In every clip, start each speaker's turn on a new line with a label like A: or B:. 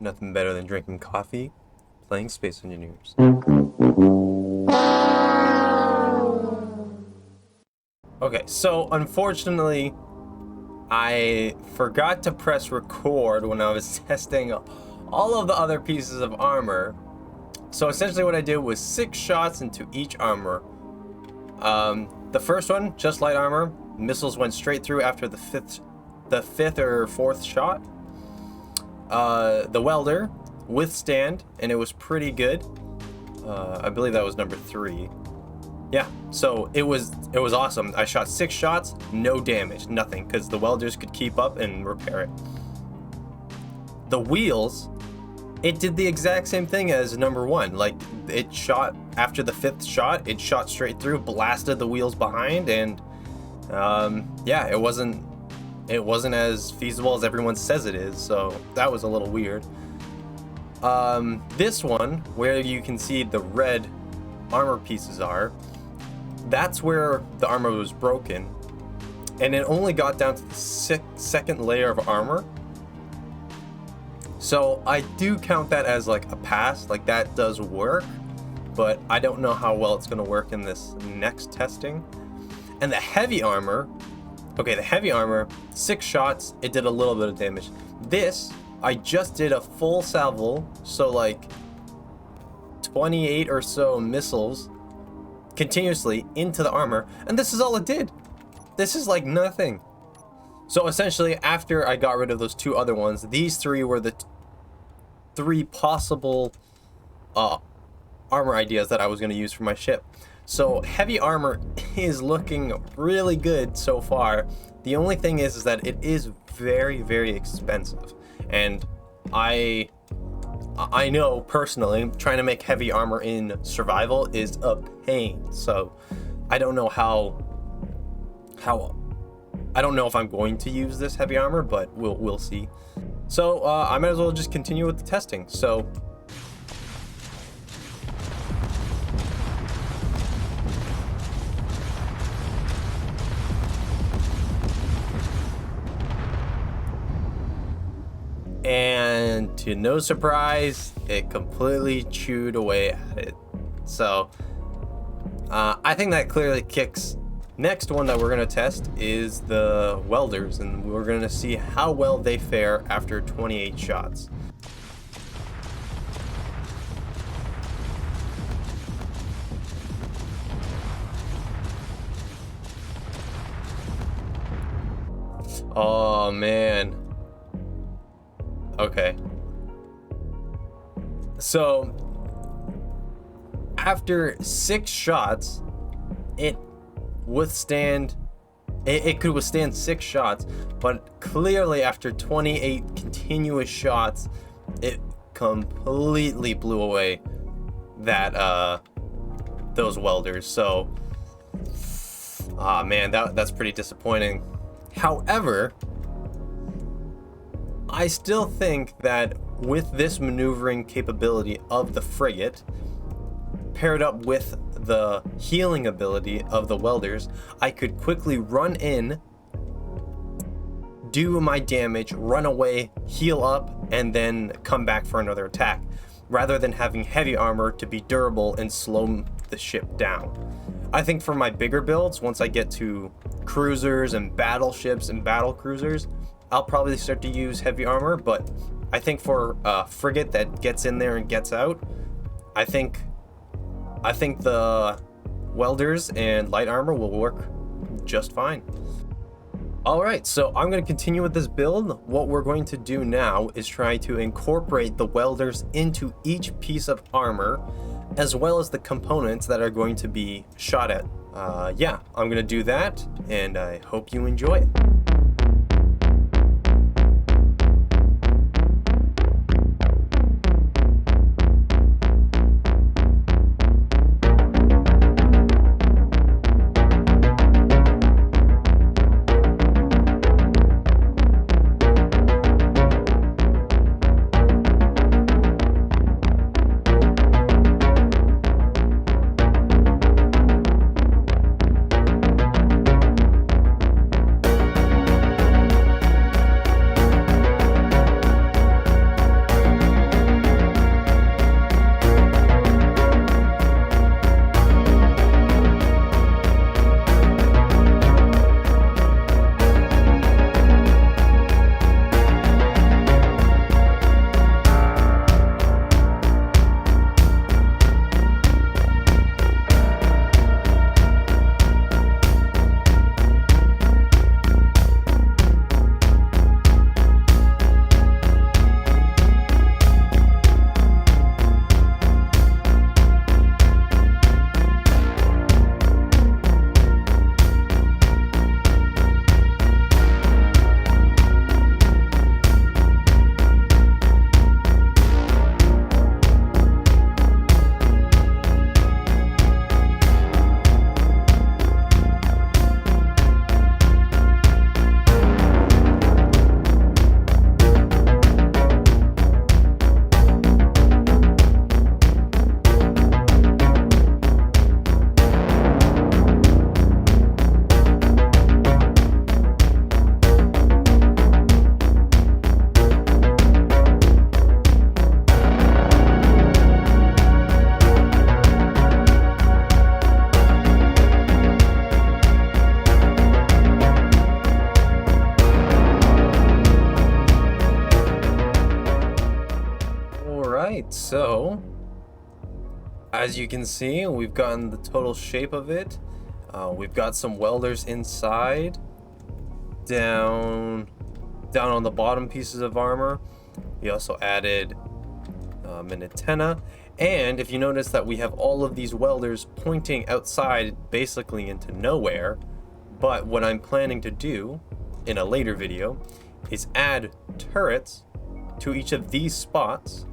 A: Nothing better than drinking coffee, playing Space Engineers. Okay, so unfortunately, I forgot to press record when I was testing all of the other pieces of armor. So essentially what I did was 6 shots into each armor. The first one, just light armor. Missiles went straight through after the fifth or fourth shot. The welder, withstand, and it was pretty good. I believe that was number 3. Yeah, so it was awesome. I shot 6 shots, no damage, nothing, because the welders could keep up and repair it. The wheels, it did the exact same thing as number 1. Like, it shot after the 5th shot, it shot straight through, blasted the wheels behind, and yeah, it wasn't as feasible as everyone says it is, so that was a little weird. This one, where you can see the red armor pieces are, that's where the armor was broken, and it only got down to the second layer of armor. So I do count that as like a pass, like that does work, but I don't know how well it's going to work in this next testing. And the heavy armor, okay, the heavy armor, 6 shots, it did a little bit of damage. This, I just did a full salvo, so like 28 or so missiles continuously into the armor, and this is all it did. This is like nothing. So essentially, after I got rid of those 2 other ones, these 3 were the 3 possible armor ideas that I was going to use for my ship. So heavy armor is looking really good so far. The only thing is that it is very, very expensive, and I know personally trying to make heavy armor in survival is a pain. So I don't know I don't know if I'm going to use this heavy armor, but we'll see. So I might as well just continue with the testing. So and to no surprise, it completely chewed away at it. So I think that clearly kicks. Next one that we're going to test is the welders, and we're going to see how well they fare after 28 shots. Oh man. Okay. So after 6 shots, it could withstand 6 shots, but clearly after 28 continuous shots, it completely blew away that those welders. So man, that's pretty disappointing. However, I still think that with this maneuvering capability of the frigate, paired up with the healing ability of the welders, I could quickly run in, do my damage, run away, heal up, and then come back for another attack, rather than having heavy armor to be durable and slow the ship down. I think for my bigger builds, once I get to cruisers and battleships and battle cruisers, I'll probably start to use heavy armor, but I think for a frigate that gets in there and gets out, I think the welders and light armor will work just fine. Alright, so I'm going to continue with this build. What we're going to do now is try to incorporate the welders into each piece of armor, as well as the components that are going to be shot at. Yeah, I'm going to do that, and I hope you enjoy it. So as you can see, we've gotten the total shape of it. We've got some welders inside, down on the bottom pieces of armor. We also added an antenna, and if you notice that we have all of these welders pointing outside basically into nowhere. But what I'm planning to do in a later video is add turrets to each of these spots,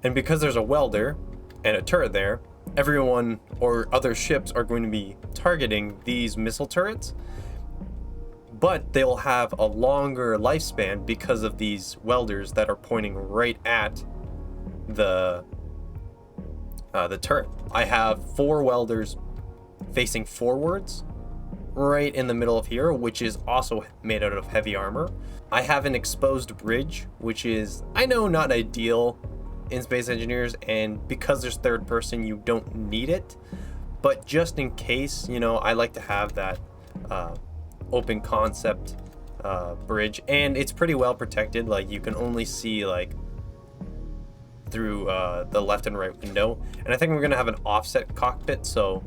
A: and because there's a welder and a turret there, everyone or other ships are going to be targeting these missile turrets, but they'll have a longer lifespan because of these welders that are pointing right at the turret. I have 4 welders facing forwards right in the middle of here, which is also made out of heavy armor. I have an exposed bridge, which is, I know, not ideal in Space Engineers, and because there's third person, you don't need it, but just in case, you know, I like to have that open concept bridge, and it's pretty well protected. Like, you can only see like through the left and right window, and I think we're gonna have an offset cockpit, so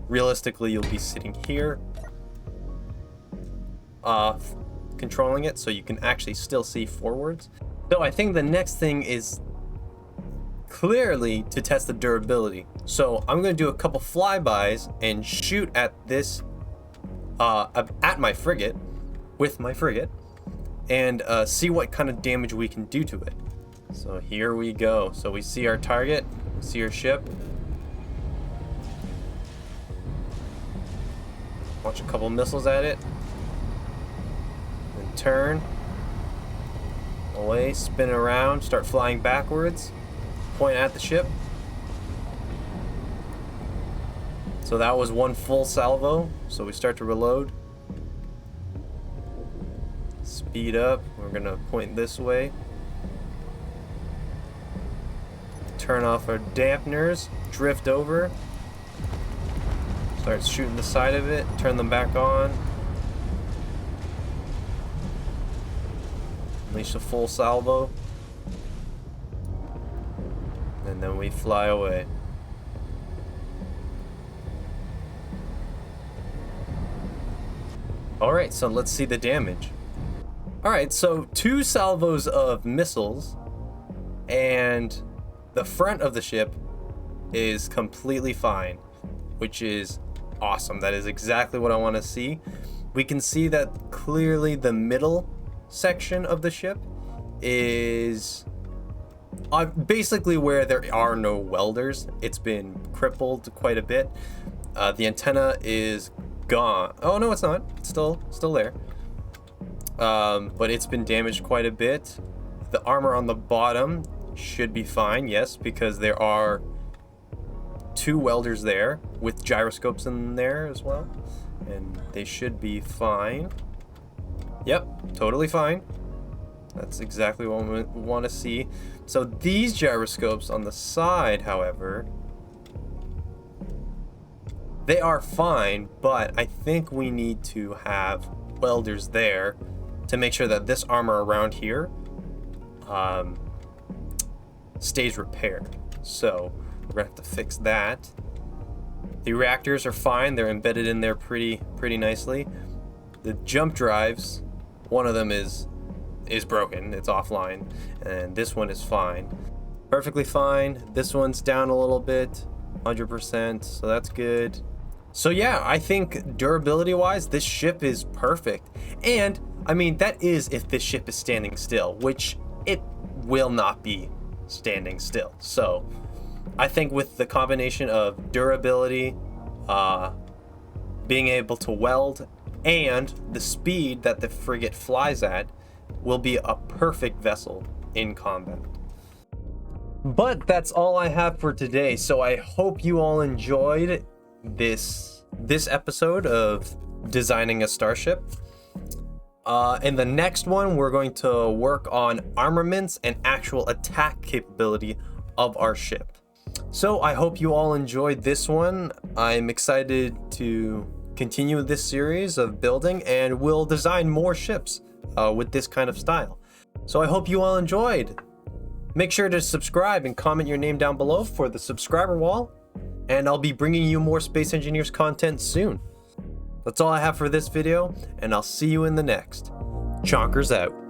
A: realistically you'll be sitting here controlling it, so you can actually still see forwards. So I think the next thing is clearly to test the durability. So I'm going to do a couple flybys and shoot at this, at my frigate, with my frigate, and see what kind of damage we can do to it. So here we go. So we see our target, we see our ship. Launch a couple missiles at it. Then turn. Away, spin around, start flying backwards, point at the ship. So that was one full salvo. So we start to reload. Speed up. We're gonna point this way. Turn off our dampeners, drift over. Start shooting the side of it, turn them back on. Unleash a full salvo, and then we fly away. Alright, so let's see the damage. Alright, so 2 salvos of missiles, and the front of the ship is completely fine, which is awesome. That is exactly what I want to see. We can see that clearly the middle section of the ship is basically where there are no welders. It's been crippled quite a bit. The antenna is gone. Oh no, it's not. It's still there. But it's been damaged quite a bit. The armor on the bottom should be fine, yes, because there are 2 welders there with gyroscopes in there as well, and they should be fine. Yep, totally fine. That's exactly what we want to see. So these gyroscopes on the side, however, they are fine, but I think we need to have welders there to make sure that this armor around here stays repaired. So we're gonna have to fix that. The reactors are fine. They're embedded in there pretty nicely. The jump drives, one of them is broken, it's offline, and this one is fine, perfectly fine. This one's down a little bit, 100%, so that's good. So yeah, I think durability wise this ship is perfect, and I mean that is if this ship is standing still, which it will not be standing still. So I think with the combination of durability, being able to weld, and the speed that the frigate flies at, will be a perfect vessel in combat. But that's all I have for today. So I hope you all enjoyed this episode of designing a starship. In the next one, we're going to work on armaments and actual attack capability of our ship. So I hope you all enjoyed this one. I'm excited to continue this series of building, and we'll design more ships with this kind of style. So I hope you all enjoyed. Make sure to subscribe and comment your name down below for the subscriber wall, and I'll be bringing you more Space Engineers content soon. That's all I have for this video, and I'll see you in the next. Chonkers out.